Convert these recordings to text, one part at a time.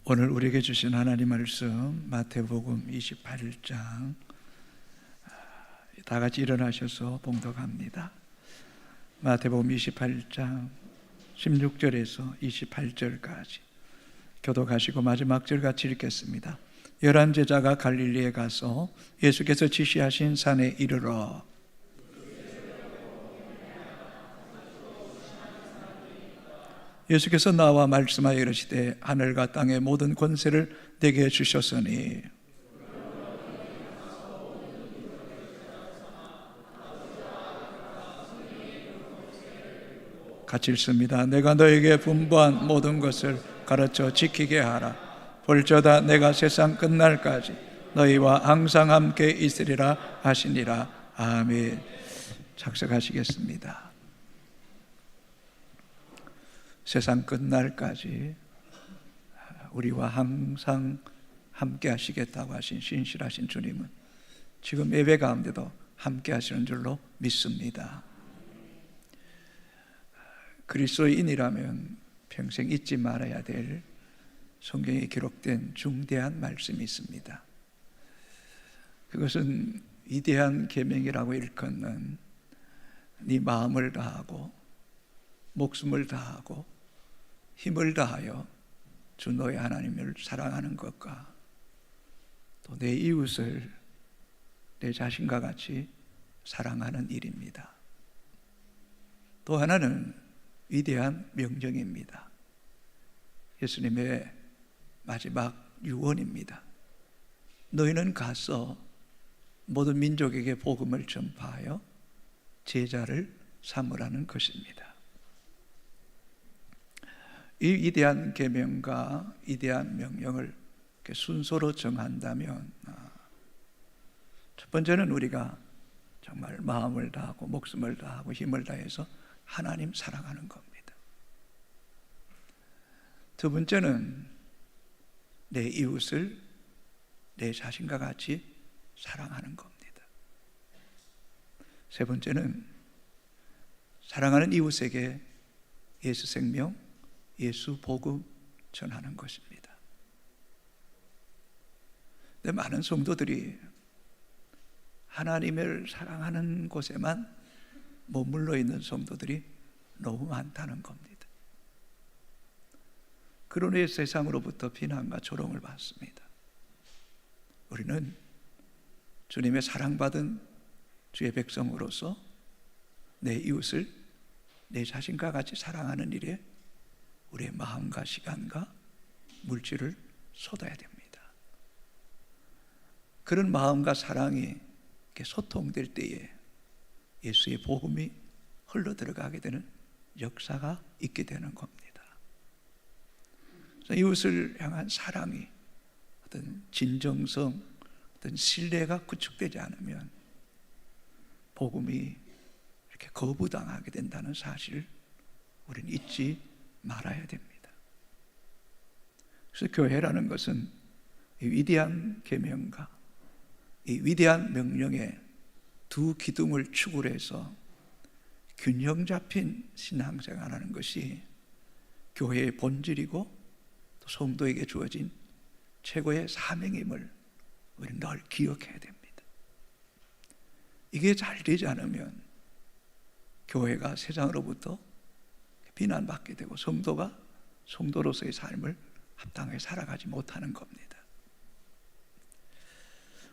오늘 우리에게 주신 하나님 말씀 마태복음 28장, 다 같이 일어나셔서 봉독합니다. 마태복음 28장 16절에서 28절까지 교독하시고 마지막 절 같이 읽겠습니다. 11 제자가 갈릴리에 가서 예수께서 지시하신 산에 이르러 예수께서 나와 말씀하여 이르시되 하늘과 땅의 모든 권세를 내게 주셨으니 같이 읽습니다. 내가 너에게 분부한 모든 것을 가르쳐 지키게 하라. 볼저다 내가 세상 끝날까지 너희와 항상 함께 있으리라 하시니라. 아멘. 작성하시겠습니다. 세상 끝날까지 우리와 항상 함께 하시겠다고 하신 신실하신 주님은 지금 예배 가운데도 함께 하시는 줄로 믿습니다. 그리스도인이라면 평생 잊지 말아야 될 성경에 기록된 중대한 말씀이 있습니다. 그것은 위대한 계명이라고 일컫는 네 마음을 다하고 목숨을 다하고 힘을 다하여 주 너의 하나님을 사랑하는 것과 또 내 이웃을 내 자신과 같이 사랑하는 일입니다. 또 하나는 위대한 명령입니다. 예수님의 마지막 유언입니다. 너희는 가서 모든 민족에게 복음을 전파하여 제자를 삼으라는 것입니다. 이 위대한 계명과 위대한 명령을 순서로 정한다면 첫 번째는 우리가 정말 마음을 다하고 목숨을 다하고 힘을 다해서 하나님 사랑하는 겁니다. 두 번째는 내 이웃을 내 자신과 같이 사랑하는 겁니다. 세 번째는 사랑하는 이웃에게 예수 생명, 예수 복음 전하는 것입니다. 근데 많은 성도들이 하나님을 사랑하는 곳에만 머물러 있는 성도들이 너무 많다는 겁니다. 그로 인해 세상으로부터 비난과 조롱을 받습니다. 우리는 주님의 사랑받은 주의 백성으로서 내 이웃을 내 자신과 같이 사랑하는 일에 우리의 마음과 시간과 물질을 쏟아야 됩니다. 그런 마음과 사랑이 소통될 때에 예수의 복음이 흘러 들어가게 되는 역사가 있게 되는 겁니다. 이웃을 향한 사랑이 어떤 진정성, 어떤 신뢰가 구축되지 않으면 복음이 이렇게 거부당하게 된다는 사실을 우리는 잊지 말아야 됩니다. 그래서 교회라는 것은 이 위대한 계명과 이 위대한 명령의 두 기둥을 축으로 해서 균형 잡힌 신앙생활하는 것이 교회의 본질이고 또 성도에게 주어진 최고의 사명임을 우리는 늘 기억해야 됩니다. 이게 잘 되지 않으면 교회가 세상으로부터 비난받게 되고 성도가 성도로서의 삶을 합당하게 살아가지 못하는 겁니다.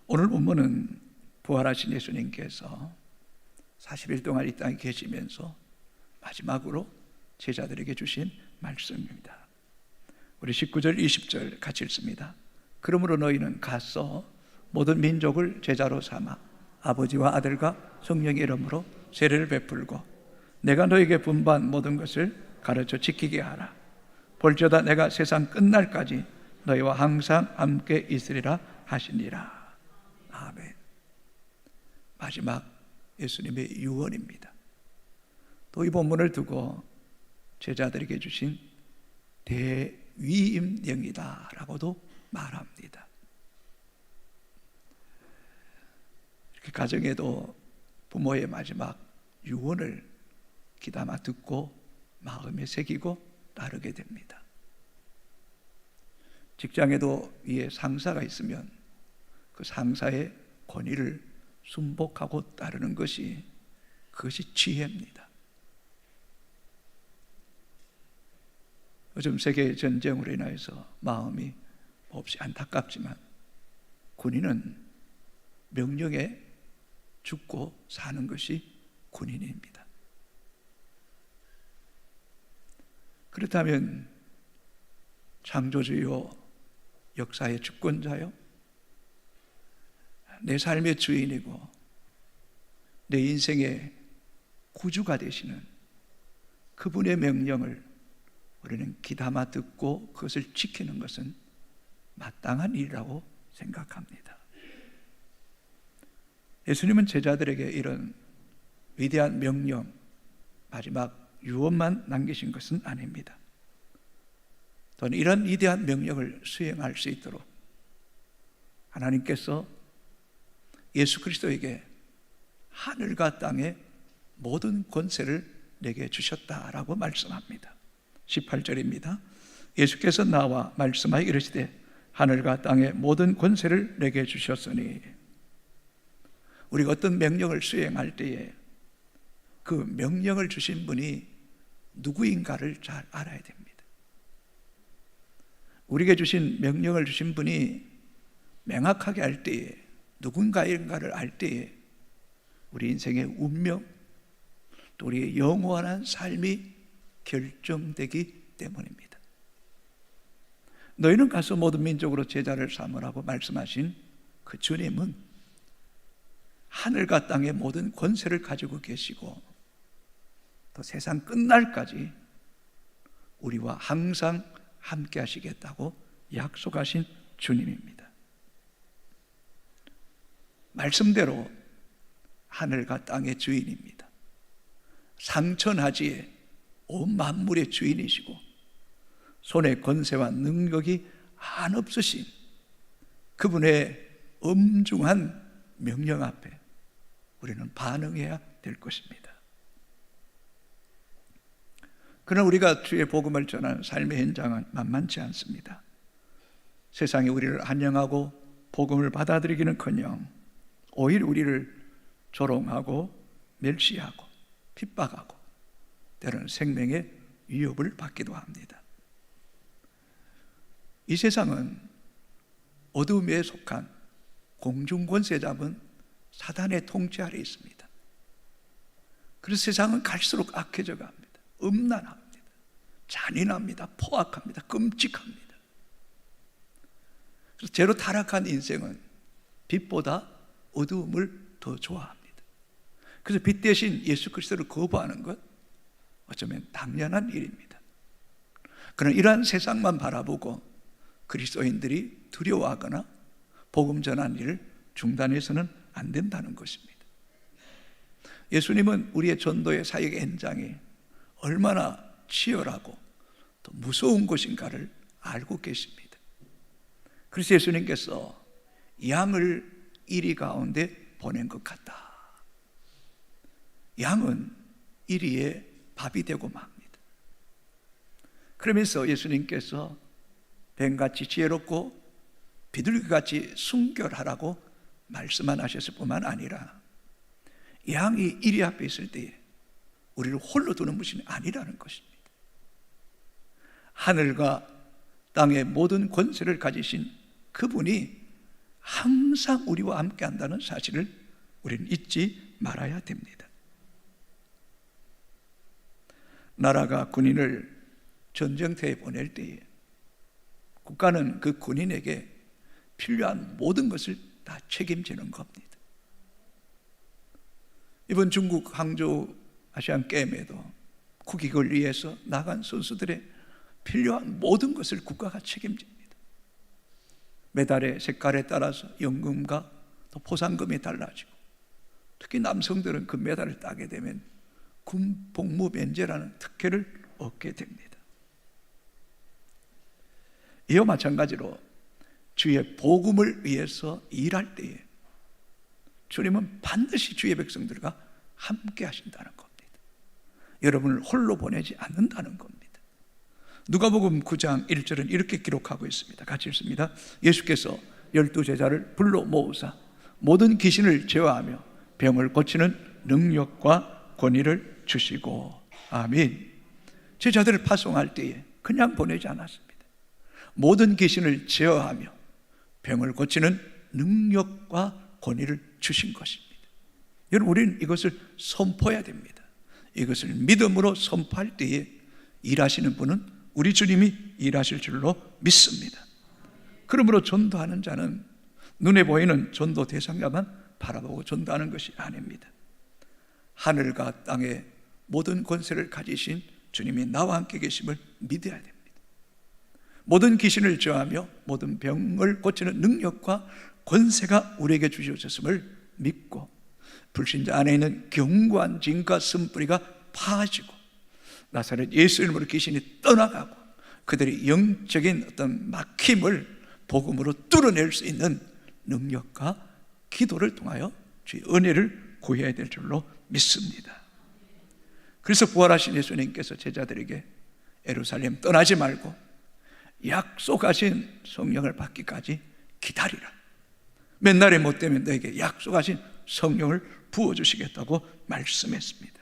오늘 본문은 부활하신 예수님께서 40일 동안 이 땅에 계시면서 마지막으로 제자들에게 주신 말씀입니다. 우리 19절 20절 같이 읽습니다. 그러므로 너희는 가서 모든 민족을 제자로 삼아 아버지와 아들과 성령의 이름으로 세례를 베풀고 내가 너에게 분부한 모든 것을 가르쳐 지키게 하라. 볼지어다 내가 세상 끝날까지 너희와 항상 함께 있으리라 하시니라. 아멘. 마지막 예수님의 유언입니다. 또 이 본문을 두고 제자들에게 주신 대위임령이다 라고도 말합니다. 이렇게 가정에도 부모의 마지막 유언을 귀담아 듣고 마음에 새기고 따르게 됩니다. 직장에도 위에 상사가 있으면 그 상사의 권위를 순복하고 따르는 것이, 그것이 지혜입니다. 요즘 세계 전쟁으로 인하여서 마음이 몹시 안타깝지만 군인은 명령에 죽고 사는 것이 군인입니다. 그렇다면 창조주요, 역사의 주권자요, 내 삶의 주인이고 내 인생의 구주가 되시는 그분의 명령을 우리는 귀담아 듣고 그것을 지키는 것은 마땅한 일이라고 생각합니다. 예수님은 제자들에게 이런 위대한 명령, 마지막 유언만 남기신 것은 아닙니다. 또는 이런 위대한 명령을 수행할 수 있도록 하나님께서 예수 그리스도에게 하늘과 땅의 모든 권세를 내게 주셨다라고 말씀합니다. 18절입니다. 예수께서 나와 말씀하여 이르시되 하늘과 땅의 모든 권세를 내게 주셨으니, 우리가 어떤 명령을 수행할 때에 그 명령을 주신 분이 누구인가를 잘 알아야 됩니다. 우리에게 주신 명령을 주신 분이 명확하게 알 때에, 누군가인가를 알 때에 우리 인생의 운명, 또 우리의 영원한 삶이 결정되기 때문입니다. 너희는 가서 모든 민족으로 제자를 삼으라고 말씀하신 그 주님은 하늘과 땅의 모든 권세를 가지고 계시고 또 세상 끝날까지 우리와 항상 함께 하시겠다고 약속하신 주님입니다. 말씀대로 하늘과 땅의 주인입니다. 상천하지에 온 만물의 주인이시고 손에 권세와 능력이 한없으신 그분의 엄중한 명령 앞에 우리는 반응해야 될 것입니다. 그러나 우리가 주의 복음을 전하는 삶의 현장은 만만치 않습니다. 세상이 우리를 환영하고 복음을 받아들이기는커녕 오히려 우리를 조롱하고 멸시하고 핍박하고 때로는 생명의 위협을 받기도 합니다. 이 세상은 어둠에 속한 공중권세 잡은 사단의 통치 아래 있습니다. 그래서 세상은 갈수록 악해져 갑니다. 음란합니다. 잔인합니다. 포악합니다. 끔찍합니다. 그래서 죄로 타락한 인생은 빛보다 어두움을 더 좋아합니다. 그래서 빛 대신 예수 그리스도를 거부하는 것, 어쩌면 당연한 일입니다. 그러나 이러한 세상만 바라보고 그리스도인들이 두려워하거나 복음 전하는 일을 중단해서는 안 된다는 것입니다. 예수님은 우리의 전도의 사역의 현장이 얼마나 치열하고 또 무서운 것인가를 알고 계십니다. 그래서 예수님께서 양을 이리 가운데 보낸 것 같다. 양은 이리의 밥이 되고 맙니다. 그러면서 예수님께서 뱀같이 지혜롭고 비둘기같이 순결하라고 말씀만 하셨을 뿐만 아니라 양이 이리 앞에 있을 때에 우리를 홀로 두는 분이 아니라는 것입니다. 하늘과 땅의 모든 권세를 가지신 그분이 항상 우리와 함께 한다는 사실을 우리는 잊지 말아야 됩니다. 나라가 군인을 전쟁터에 보낼 때에 국가는 그 군인에게 필요한 모든 것을 다 책임지는 겁니다. 이번 중국 항저우 아시안 게임에도 국익을 위해서 나간 선수들의 필요한 모든 것을 국가가 책임집니다. 메달의 색깔에 따라서 연금과 또 포상금이 달라지고, 특히 남성들은 그 메달을 따게 되면 군 복무 면제라는 특혜를 얻게 됩니다. 이와 마찬가지로 주의 복음을 위해서 일할 때에 주님은 반드시 주의 백성들과 함께 하신다는 겁니다. 여러분을 홀로 보내지 않는다는 겁니다. 누가복음 9장 1절은 이렇게 기록하고 있습니다. 같이 읽습니다. 예수께서 12제자를 불러 모으사 모든 귀신을 제어하며 병을 고치는 능력과 권위를 주시고. 아멘. 제자들을 파송할 때에 그냥 보내지 않았습니다. 모든 귀신을 제어하며 병을 고치는 능력과 권위를 주신 것입니다. 여러분, 우리는 이것을 선포해야 됩니다. 이것을 믿음으로 선포할 때에 일하시는 분은 우리 주님이 일하실 줄로 믿습니다. 그러므로 전도하는 자는 눈에 보이는 전도 대상자만 바라보고 전도하는 것이 아닙니다. 하늘과 땅의 모든 권세를 가지신 주님이 나와 함께 계심을 믿어야 됩니다. 모든 귀신을 제어하며 모든 병을 고치는 능력과 권세가 우리에게 주셔졌음을 믿고 불신자 안에 있는 견고한 진과 쓴뿌리가 파지고 나사렛 예수 이름으로 귀신이 떠나가고 그들의 영적인 어떤 막힘을 복음으로 뚫어낼 수 있는 능력과 기도를 통하여 주의 은혜를 구해야 될 줄로 믿습니다. 그래서 부활하신 예수님께서 제자들에게 예루살렘 떠나지 말고 약속하신 성령을 받기까지 기다리라. 몇 날에 못 되면 너에게 약속하신 성령을 부어주시겠다고 말씀했습니다.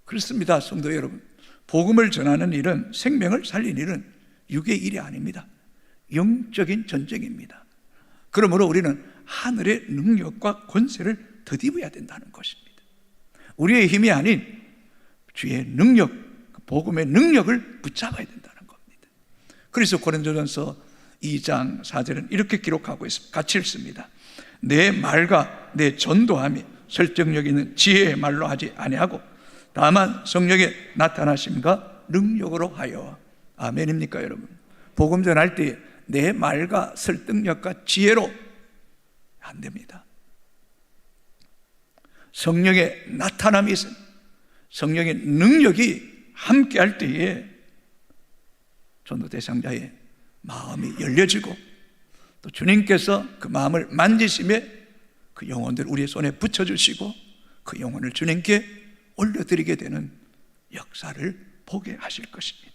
그렇습니다. 성도 여러분, 복음을 전하는 일은, 생명을 살리는 일은 육의 일이 아닙니다. 영적인 전쟁입니다. 그러므로 우리는 하늘의 능력과 권세를 덧입어야 된다는 것입니다. 우리의 힘이 아닌 주의 능력, 복음의 능력을 붙잡아야 된다는 겁니다. 그래서 고린도전서 2장 4절은 이렇게 기록하고 있습니다. 같이 읽습니다. 내 말과 내 전도함이 설득력 있는 지혜의 말로 하지 아니하고 다만 성령의 나타나심과 능력으로 하여. 아멘입니까 여러분? 복음 전할 때 내 말과 설득력과 지혜로 안 됩니다. 성령의 나타남이 있습니다. 성령의 능력이 함께 할 때에 전도 대상자의 마음이 열려지고 또 주님께서 그 마음을 만지심에 그 영혼들 우리의 손에 붙여주시고 그 영혼을 주님께 올려드리게 되는 역사를 보게 하실 것입니다.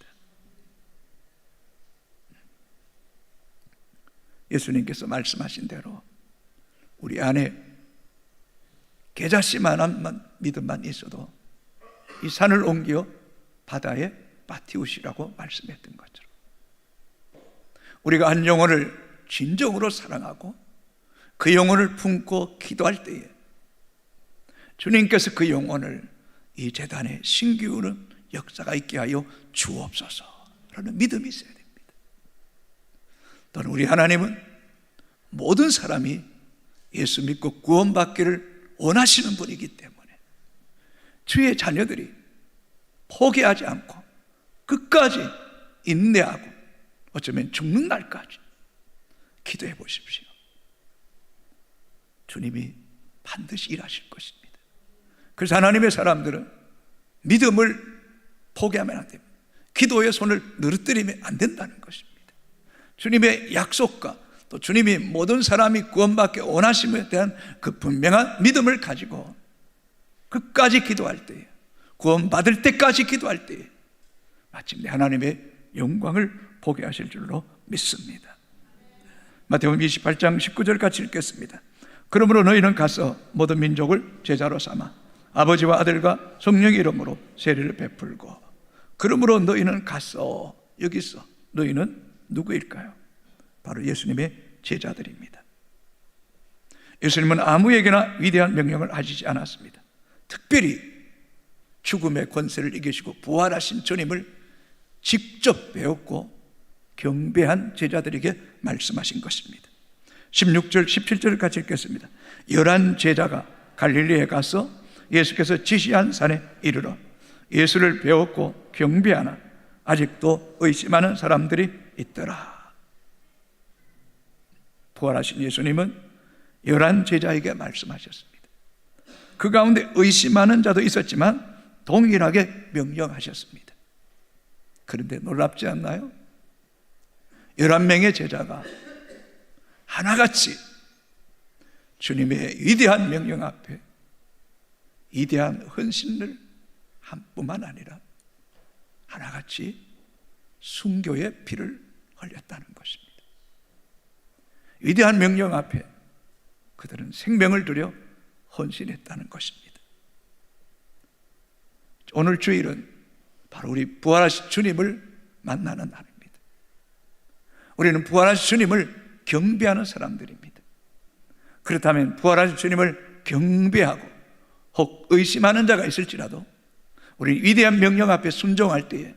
예수님께서 말씀하신 대로 우리 안에 겨자씨만한 믿음만 있어도 이 산을 옮겨 바다에 빠뜨리시라고 말씀했던 것처럼 우리가 한 영혼을 진정으로 사랑하고 그 영혼을 품고 기도할 때에 주님께서 그 영혼을 이 제단에 심기우는 역사가 있게 하여 주옵소서라는 믿음이 있어야 됩니다. 또는 우리 하나님은 모든 사람이 예수 믿고 구원받기를 원하시는 분이기 때문에 주의 자녀들이 포기하지 않고 끝까지 인내하고 어쩌면 죽는 날까지 기도해 보십시오. 주님이 반드시 일하실 것입니다. 그래서 하나님의 사람들은 믿음을 포기하면 안 됩니다. 기도의 손을 늘어뜨리면 안 된다는 것입니다. 주님의 약속과 또 주님이 모든 사람이 구원받기 원하심에 대한 그 분명한 믿음을 가지고 끝까지 기도할 때에, 구원받을 때까지 기도할 때에 마침내 하나님의 영광을 보게 하실 줄로 믿습니다. 마태복음 28장 19절 같이 읽겠습니다. 그러므로 너희는 가서 모든 민족을 제자로 삼아 아버지와 아들과 성령의 이름으로 세례를 베풀고. 그러므로 너희는 가서, 여기서 너희는 누구일까요? 바로 예수님의 제자들입니다. 예수님은 아무에게나 위대한 명령을 하시지 않았습니다. 특별히 죽음의 권세를 이기시고 부활하신 주님을 직접 배웠고 경배한 제자들에게 말씀하신 것입니다. 16절 17절 같이 읽겠습니다. 11 제자가 갈릴리에 가서 예수께서 지시한 산에 이르러 예수를 배웠고 경배하나 아직도 의심하는 사람들이 있더라. 부활하신 예수님은 11 제자에게 말씀하셨습니다. 그 가운데 의심하는 자도 있었지만 동일하게 명령하셨습니다. 그런데 놀랍지 않나요? 11명의 제자가 하나같이 주님의 위대한 명령 앞에 위대한 헌신을 한 뿐만 아니라 하나같이 순교의 피를 흘렸다는 것입니다. 위대한 명령 앞에 그들은 생명을 들여 헌신했다는 것입니다. 오늘 주일은 바로 우리 부활하신 주님을 만나는 날입니다. 우리는 부활하신 주님을 경배하는 사람들입니다. 그렇다면 부활하신 주님을 경배하고 혹 의심하는 자가 있을지라도 우리 위대한 명령 앞에 순종할 때에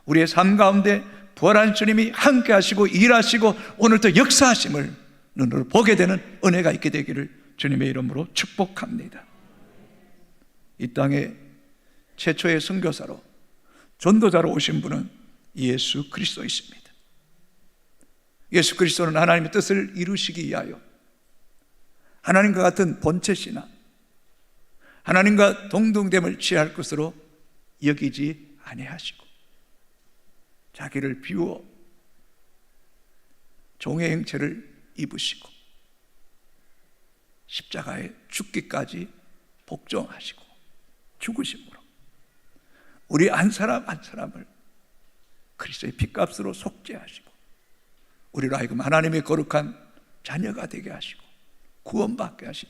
우리의 삶 가운데 부활하신 주님이 함께 하시고 일하시고 오늘도 역사하심을 눈으로 보게 되는 은혜가 있게 되기를 주님의 이름으로 축복합니다. 이 땅에 최초의 선교사로 전도자로 오신 분은 예수 그리스도이십니다. 예수 그리스도는 하나님의 뜻을 이루시기 위하여 하나님과 같은 본체시나 하나님과 동등됨을 취할 것으로 여기지 아니하시고 자기를 비워 종의 형체를 입으시고 십자가에 죽기까지 복종하시고 죽으심으로 우리 한 사람 한 사람을 그리스도의 핏값으로 속죄하시고 우리로 하여금 하나님의 거룩한 자녀가 되게 하시고 구원받게 하신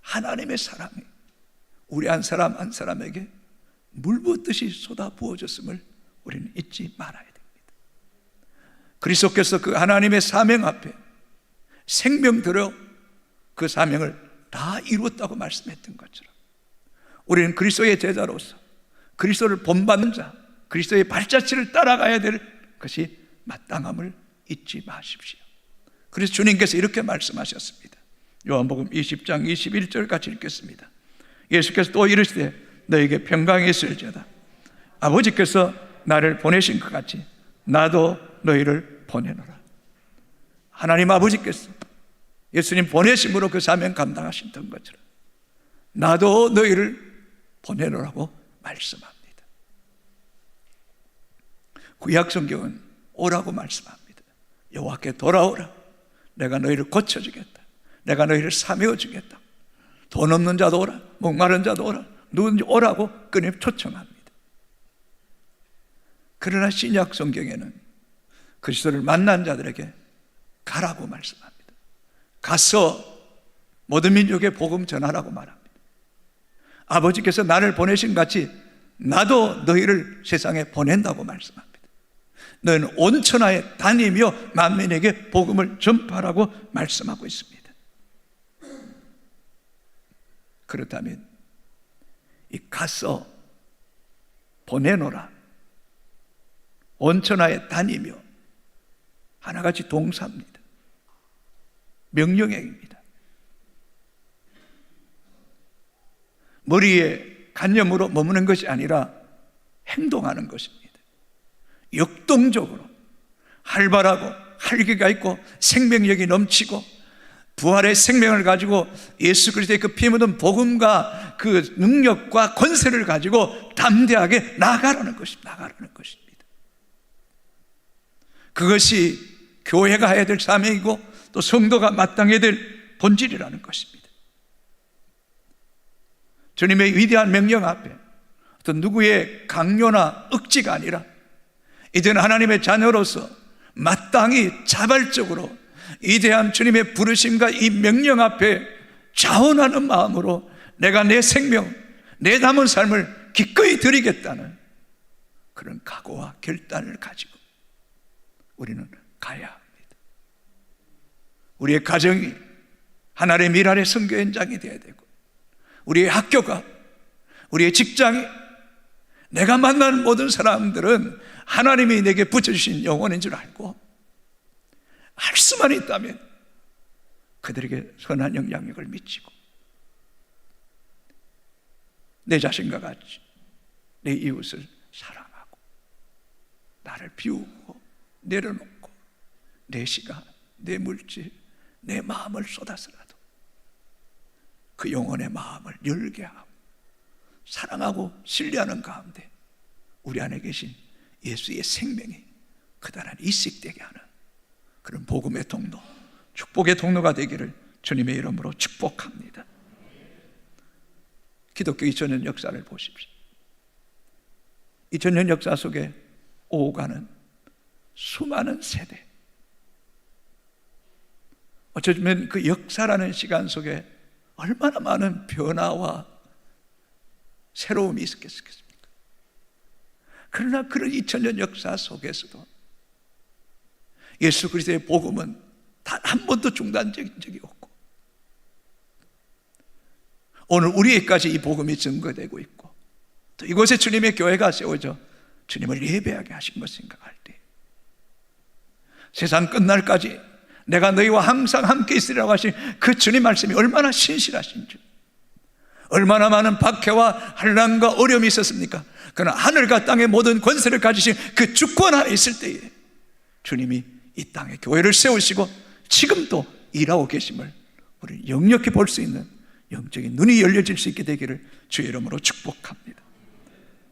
하나님의 사랑이 우리 한 사람 한 사람에게 물 붓듯이 쏟아 부어졌음을 우리는 잊지 말아야 됩니다. 그리스도께서 그 하나님의 사명 앞에 생명 들여 그 사명을 다 이루었다고 말씀했던 것처럼 우리는 그리스도의 제자로서 그리스도를 본받는 자, 그리스도의 발자취를 따라가야 될 것이 마땅함을 잊지 마십시오. 그래서 주님께서 이렇게 말씀하셨습니다. 요한복음 20장 21절 같이 읽겠습니다. 예수께서 또 이르시되 너에게 평강이 있을지어다. 아버지께서 나를 보내신 것 같이 나도 너희를 보내노라. 하나님 아버지께서 예수님 보내심으로 그 사명 감당하셨던 것처럼 나도 너희를 보내노라고 말씀합니다. 구약 성경은 오라고 말씀합니다. 여호와께 돌아오라. 내가 너희를 고쳐주겠다. 내가 너희를 사메어주겠다. 돈 없는 자도 오라. 목마른 자도 오라. 누군지 오라고 끊임 초청합니다. 그러나 신약 성경에는 그리스도를 만난 자들에게 가라고 말씀합니다. 가서 모든 민족에 복음 전하라고 말합니다. 아버지께서 나를 보내신 같이 나도 너희를 세상에 보낸다고 말씀합니다. 너희는 온 천하에 다니며 만민에게 복음을 전파하라고 말씀하고 있습니다. 그렇다면 이 가서 보내노라, 온 천하에 다니며 하나같이 동사입니다. 명령행입니다. 머리에 관념으로 머무는 것이 아니라 행동하는 것입니다. 역동적으로 활발하고 활기가 있고 생명력이 넘치고 부활의 생명을 가지고 예수 그리스도의 그 피 묻은 복음과 그 능력과 권세를 가지고 담대하게 나아가라는 것입니다. 그것이 교회가 해야 될 사명이고 또 성도가 마땅해야 될 본질이라는 것입니다. 주님의 위대한 명령 앞에 어떤 누구의 강요나 억지가 아니라 이제는 하나님의 자녀로서 마땅히 자발적으로 위대한 주님의 부르심과 이 명령 앞에 자원하는 마음으로 내가 내 생명, 내 남은 삶을 기꺼이 드리겠다는 그런 각오와 결단을 가지고 우리는 가야 합니다. 우리의 가정이 하나님의 미랄의 선교 현장이 되어야 되고 우리의 학교가, 우리의 직장이, 내가 만나는 모든 사람들은 하나님이 내게 붙여주신 영혼인 줄 알고 할 수만 있다면 그들에게 선한 영향력을 미치고 내 자신과 같이 내 이웃을 사랑하고 나를 비우고 내려놓고 내 시간, 내 물질, 내 마음을 쏟아서라도 그 영혼의 마음을 열게 하고 사랑하고 신뢰하는 가운데 우리 안에 계신 예수의 생명이 그다란 이식되게 하는 그런 복음의 통로, 축복의 통로가 되기를 주님의 이름으로 축복합니다. 기독교 2000년 역사를 보십시오. 2000년 역사 속에 오가는 수많은 세대, 어쩌면 그 역사라는 시간 속에 얼마나 많은 변화와 새로움이 있었겠습니까? 그러나 그런 2000년 역사 속에서도 예수 그리스도의 복음은 단 한 번도 중단된 적이 없고, 오늘 우리에게까지 이 복음이 증거되고 있고, 또 이곳에 주님의 교회가 세워져 주님을 예배하게 하신 것을 생각할 때, 세상 끝날까지 내가 너희와 항상 함께 있으리라고 하신 그 주님 말씀이 얼마나 신실하신지, 얼마나 많은 박해와 환난과 어려움이 있었습니까? 그러나 하늘과 땅의 모든 권세를 가지신 그 주권 안에 있을 때에 주님이 이 땅에 교회를 세우시고 지금도 일하고 계심을 우리 역력히 볼 수 있는 영적인 눈이 열려질 수 있게 되기를 주의 이름으로 축복합니다.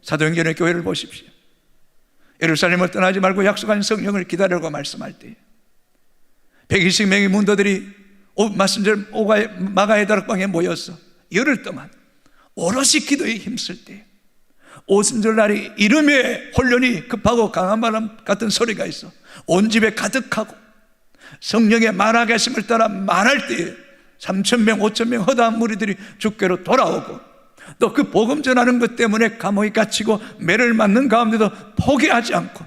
사도행전의 교회를 보십시오. 예루살렘을 떠나지 말고 약속한 성령을 기다리라고 말씀할 때 120명의 문도들이 맞은절 마가의 다락방에 모여서 열흘 동안 오롯이 기도에 힘쓸 때 오순절날이 이름에 혼련이 급하고 강한 바람 같은 소리가 있어 온 집에 가득하고 성령의 말하게 하심을 따라 말할 때에 3,000명, 5,000명 허다한 무리들이 주께로 돌아오고, 또 그 복음 전하는 것 때문에 감옥에 갇히고 매를 맞는 가운데도 포기하지 않고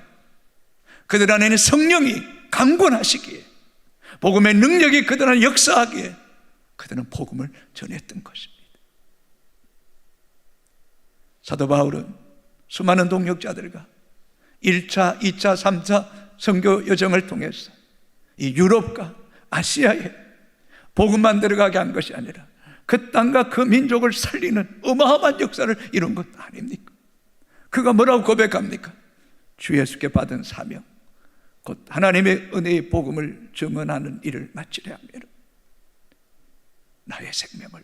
그들 안에는 성령이 강권하시기에, 복음의 능력이 그들 안에 역사하기에 그들은 복음을 전했던 것입니다. 사도 바울은 수많은 동역자들과 1차, 2차, 3차 선교 여정을 통해서 이 유럽과 아시아에 복음만 들어가게 한 것이 아니라 그 땅과 그 민족을 살리는 어마어마한 역사를 이룬 것 아닙니까? 그가 뭐라고 고백합니까? 주 예수께 받은 사명, 곧 하나님의 은혜의 복음을 증언하는 일을 마치려 하면 나의 생명을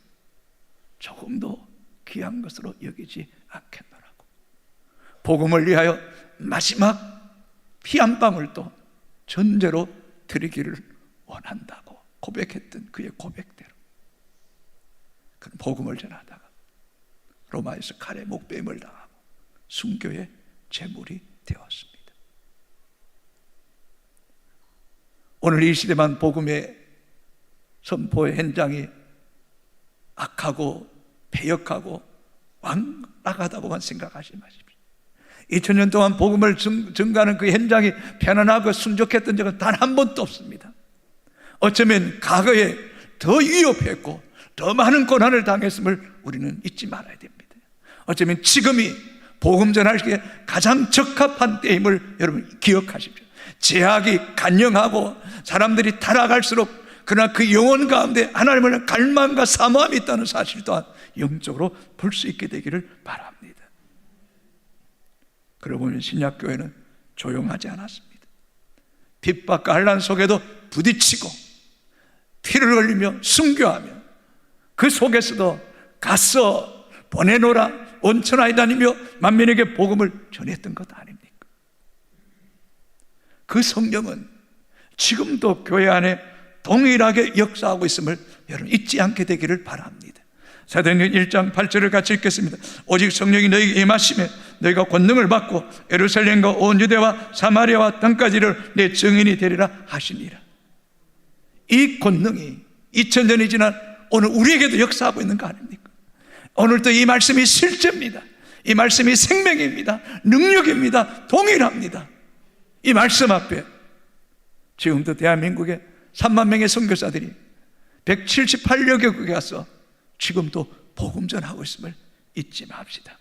조금도 귀한 것으로 여기지 않겠노라고, 복음을 위하여 마지막 피 한 방울도 전제로 드리기를 원한다고 고백했던 그의 고백대로 그는 복음을 전하다가 로마에서 칼에 목베임을 당하고 순교의 제물이 되었습니다. 오늘 이 시대만 복음의 선포의 현장이 악하고 배역하고 완악하다고만 생각하지 마십시오. 2000년 동안 복음을 증가하는 그 현장이 편안하고 순적했던 적은 단 한 번도 없습니다. 어쩌면 과거에 더 위협했고 더 많은 고난을 당했음을 우리는 잊지 말아야 됩니다. 어쩌면 지금이 복음 전하기에 가장 적합한 때임을 여러분 기억하십시오. 제약이 간영하고 사람들이 타락할수록 그러나 그 영혼 가운데 하나님을 갈망과 사모함이 있다는 사실 또한 영적으로 볼 수 있게 되기를 바랍니다. 그러고 보면 신약교회는 조용하지 않았습니다. 핍박과 환난 속에도 부딪히고 피를 흘리며 순교하며 그 속에서도 가서 보내노라 온천하에 다니며 만민에게 복음을 전했던 것 아닙니까? 그 성령은 지금도 교회 안에 동일하게 역사하고 있음을 여러분 잊지 않게 되기를 바랍니다. 사도행전 1장 8절을 같이 읽겠습니다. 오직 성령이 너희에게 임하시매 너희가 권능을 받고 예루살렘과 온 유대와 사마리아와 땅까지를 내 증인이 되리라 하시니라. 이 권능이 2000년이 지난 오늘 우리에게도 역사하고 있는 거 아닙니까? 오늘도 이 말씀이 실제입니다. 이 말씀이 생명입니다. 능력입니다. 동일합니다. 이 말씀 앞에 지금도 대한민국에 3만 명의 선교사들이 178여 개국에 가서 지금도 복음 전하고 있음을 잊지 맙시다.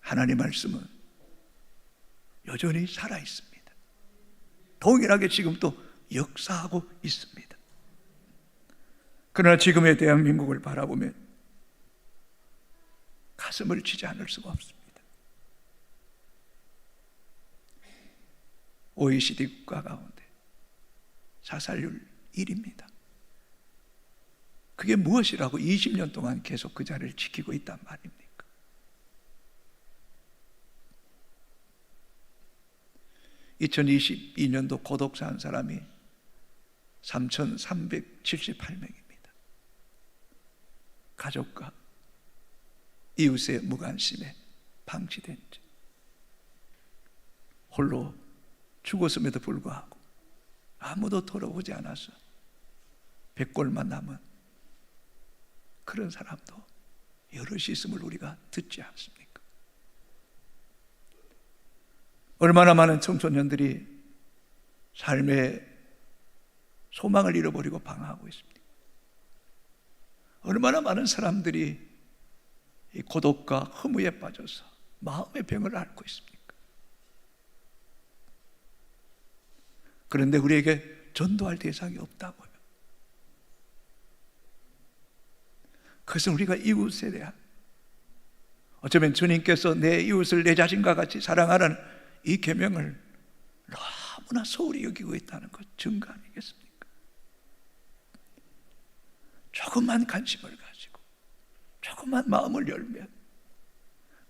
하나님의 말씀은 여전히 살아있습니다. 동일하게 지금도 역사하고 있습니다. 그러나 지금의 대한민국을 바라보면 가슴을 치지 않을 수가 없습니다. OECD 국가 가운데 자살률 1위입니다. 그게 무엇이라고 20년 동안 계속 그 자리를 지키고 있단 말입니까? (2022년도) 고독사 한 사람이 3,378명입니다. 가족과 이웃의 무관심에 방치된 채 홀로 죽었음에도 불구하고 아무도 돌아보지 않아서 백골만 남은 그런 사람도 여럿이 있음을 우리가 듣지 않습니까? 얼마나 많은 청소년들이 삶의 소망을 잃어버리고 방황하고 있습니까? 얼마나 많은 사람들이 이 고독과 허무에 빠져서 마음의 병을 앓고 있습니까? 그런데 우리에게 전도할 대상이 없다고요. 그것은 우리가 이웃에 대한, 어쩌면 주님께서 내 이웃을 내 자신과 같이 사랑하라는 이 계명을 너무나 소홀히 여기고 있다는 것 증거 아니겠습니까? 조금만 관심을 가지고 조금만 마음을 열면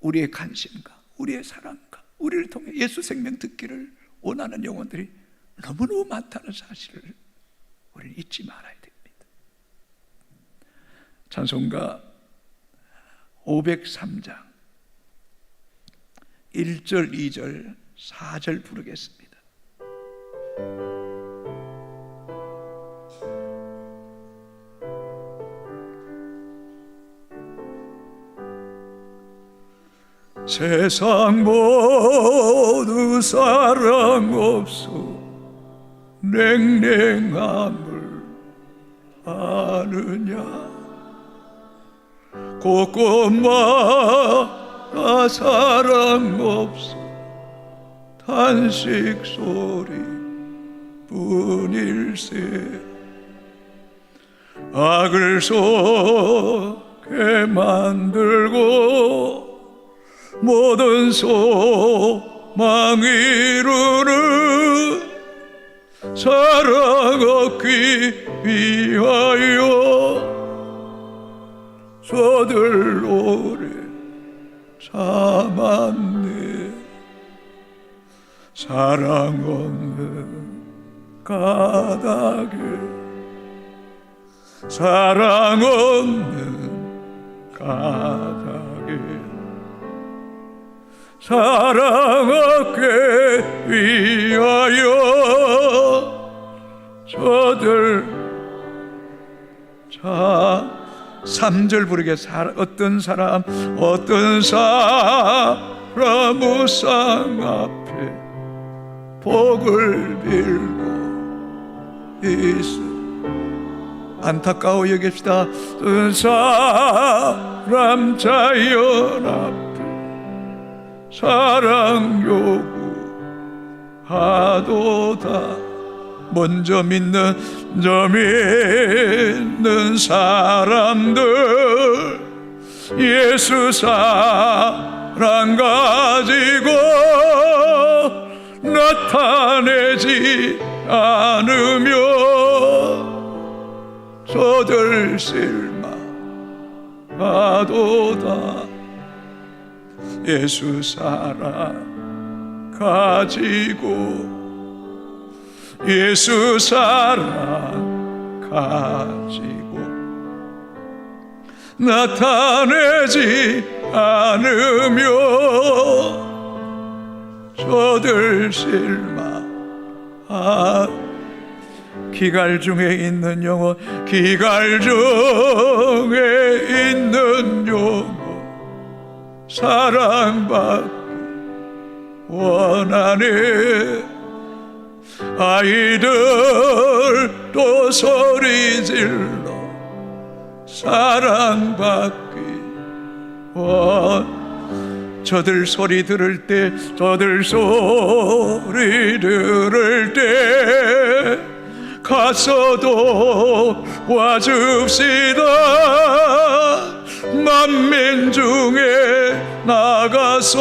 우리의 관심과 우리의 사랑과 우리를 통해 예수 생명 듣기를 원하는 영혼들이 너무너무 많다는 사실을 우리는 잊지 말아야 됩니다. 찬송가 503장 1절, 2절, 4절 부르겠습니다. 세상 모두 사랑 없어 냉랭함을 아느냐. 곳곳마다 사랑 없어 탄식 소리 뿐일세. 악을 속에 만들고 모든 소망 이루는 사랑 얻기 위하여 저들 오래 참았네. 사랑 없는 까닭에 사랑 없는 까닭에 사랑 얻기 위하여 저들 3절 부르겠습니다. 어떤 사람 우상 앞에 복을 빌고 있어. 안타까워 여깁시다. 어떤 사람 자연 앞에 사랑 요구하도다. 먼저 믿는 사람들 예수 사랑 가지고 나타내지 않으며 저들 실망하도다. 예수 사랑 가지고 예수 사랑 가지고 나타내지 않으며 저들 실망. 기갈 중에 있는 영혼, 기갈 중에 있는 영혼 사랑받기 원하네. 아이들도 소리 질러 사랑받기 저들 소리 들을 때 가서도 와줍시다. 만민 중에 나가서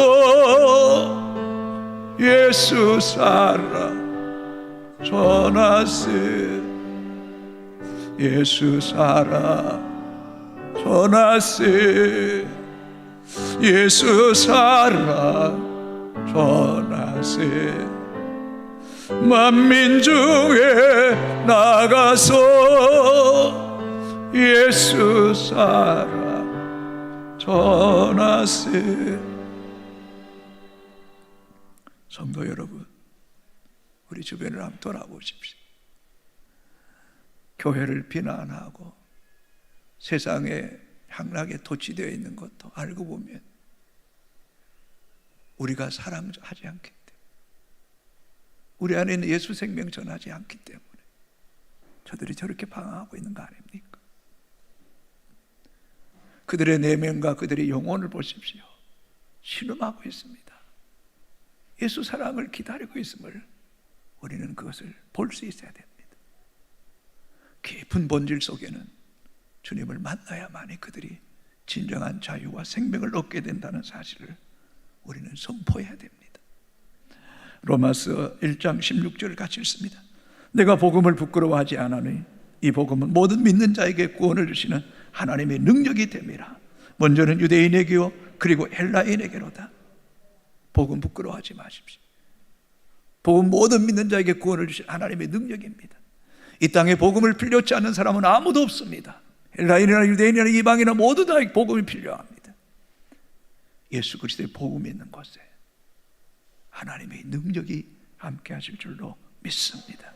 예수 사랑 전하세. 예수 사랑 전하세. 예수 사랑 전하세. 만민 중에 나가서 예수 사랑 전하세. 성도 여러분, 우리 주변을 한번 돌아보십시오. 교회를 비난하고 세상에 향락에 도취되어 있는 것도 알고 보면 우리가 사랑하지 않기 때문에, 우리 안에 있는 예수 생명 전하지 않기 때문에 저들이 저렇게 방황하고 있는 거 아닙니까? 그들의 내면과 그들의 영혼을 보십시오. 신음하고 있습니다. 예수 사랑을 기다리고 있음을 우리는 그것을 볼 수 있어야 됩니다. 깊은 본질 속에는 주님을 만나야만이 그들이 진정한 자유와 생명을 얻게 된다는 사실을 우리는 선포해야 됩니다. 로마서 1장 16절 같이 읽습니다. 내가 복음을 부끄러워하지 않으니 이 복음은 모든 믿는 자에게 구원을 주시는 하나님의 능력이 됨이라. 먼저는 유대인에게요 그리고 헬라인에게로다. 복음 부끄러워하지 마십시오. 복음 모든 믿는 자에게 구원을 주신 하나님의 능력입니다. 이 땅에 복음을 필요치 않는 사람은 아무도 없습니다. 헬라인이나 유대인이나 이방이나 모두 다 복음이 필요합니다. 예수 그리스도의 복음이 있는 곳에 하나님의 능력이 함께 하실 줄로 믿습니다.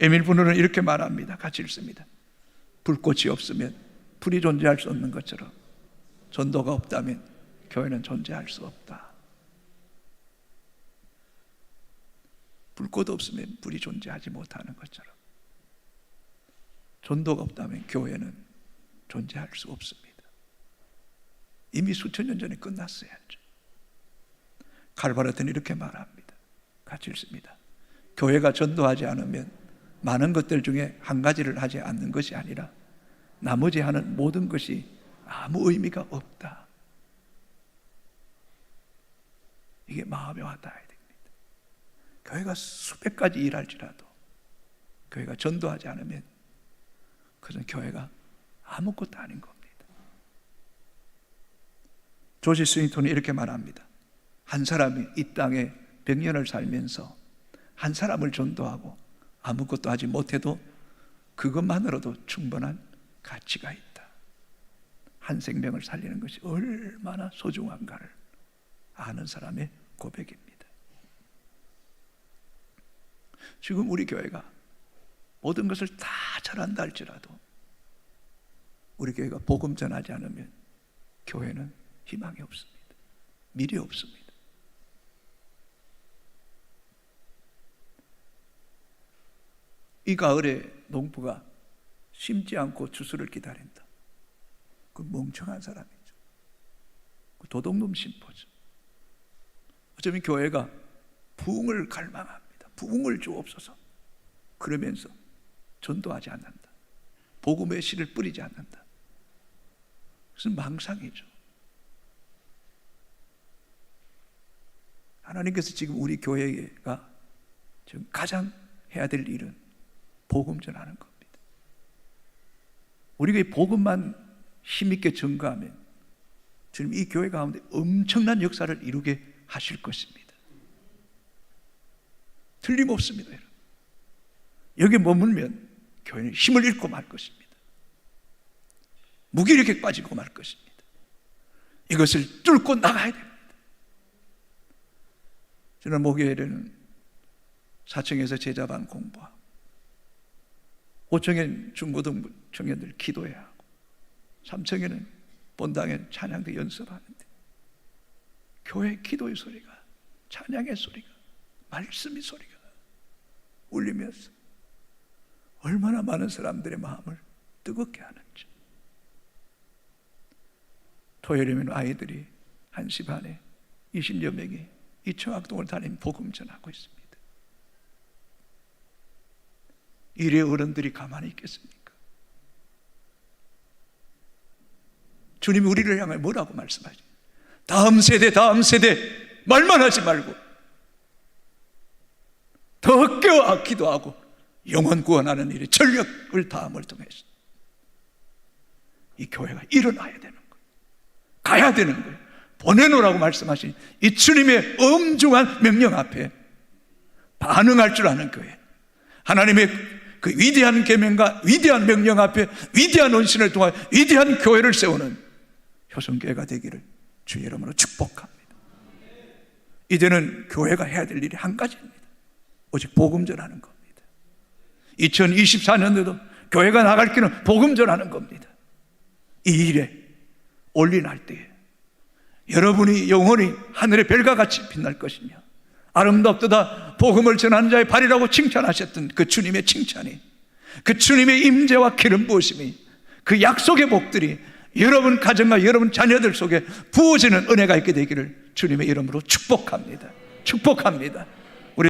에밀 분노는 이렇게 말합니다. 같이 읽습니다. 불꽃이 없으면 불이 존재할 수 없는 것처럼 전도가 없다면 교회는 존재할 수 없다. 불꽃 없으면 불이 존재하지 못하는 것처럼 전도가 없다면 교회는 존재할 수 없습니다. 이미 수천 년 전에 끝났어야죠. 칼바르트는 이렇게 말합니다. 같이 읽습니다. 교회가 전도하지 않으면 많은 것들 중에 한 가지를 하지 않는 것이 아니라 나머지 하는 모든 것이 아무 의미가 없다. 이게 마음에 와닿아야 됩니다. 교회가 수백 가지 일할지라도 교회가 전도하지 않으면 그것은 교회가 아무것도 아닌 겁니다. 조지 스윙턴이 이렇게 말합니다. 한 사람이 이 땅에 100년을 살면서 한 사람을 전도하고 아무것도 하지 못해도 그것만으로도 충분한 가치가 있다. 한 생명을 살리는 것이 얼마나 소중한가를 아는 사람의 고백입니다. 지금 우리 교회가 모든 것을 다 잘한다 할지라도 우리 교회가 복음 전하지 않으면 교회는 희망이 없습니다. 미래 없습니다. 이 가을에 농부가 심지 않고 추수를 기다린다. 그 멍청한 사람이죠. 그 도둑놈 심포죠. 어쩌면 교회가 부흥을 갈망합니다. 부흥을 주옵소서. 그러면서 전도하지 않는다. 복음의 씨를 뿌리지 않는다. 그것은 망상이죠. 하나님께서 지금 우리 교회가 지금 가장 해야 될 일은 복음 전하는 겁니다. 우리가 이 복음만 힘있게 전가하면 주님 이 교회 가운데 엄청난 역사를 이루게 하실 것입니다. 틀림없습니다. 여러분. 여기 머물면 교회는 힘을 잃고 말 것입니다. 무기력에 빠지고 말 것입니다. 이것을 뚫고 나가야 됩니다. 저는 목요일에는 4층에서 제자반 공부하고 5층엔 중고등 청년들 기도해야 하고 3층에는 본당에 찬양대 연습하는데 교회 기도의 소리가, 찬양의 소리가, 말씀의 소리가 울리면서 얼마나 많은 사람들의 마음을 뜨겁게 하는지. 토요일이면 아이들이 1시 반에 20여 명이 이 청학동을 다니며 복음 전하고 있습니다. 이래 어른들이 가만히 있겠습니까? 주님이 우리를 향해 뭐라고 말씀하지? 다음 세대 말만 하지 말고 더 깨어 기도하고 영혼 구원하는 일에 전력을 다함을 통해서 이 교회가 일어나야 되는 거예요. 가야 되는 거예요. 보내놓으라고 말씀하신 이 주님의 엄중한 명령 앞에 반응할 줄 아는 교회, 하나님의 그 위대한 계명과 위대한 명령 앞에 위대한 헌신을 통하여 위대한 교회를 세우는 효성교회가 되기를 주의 이름으로 축복합니다. 이제는 교회가 해야 될 일이 한 가지입니다. 오직 복음 전하는 겁니다. 2024년도에도 교회가 나갈 길은 복음 전하는 겁니다. 이 일에 올인할 때에 여러분이 영원히 하늘의 별과 같이 빛날 것이며 아름답도다 복음을 전하는 자의 발이라고 칭찬하셨던 그 주님의 칭찬이, 그 주님의 임재와 기름 부으심이, 그 약속의 복들이 여러분 가정과 여러분 자녀들 속에 부어지는 은혜가 있게 되기를 주님의 이름으로 축복합니다. 축복합니다.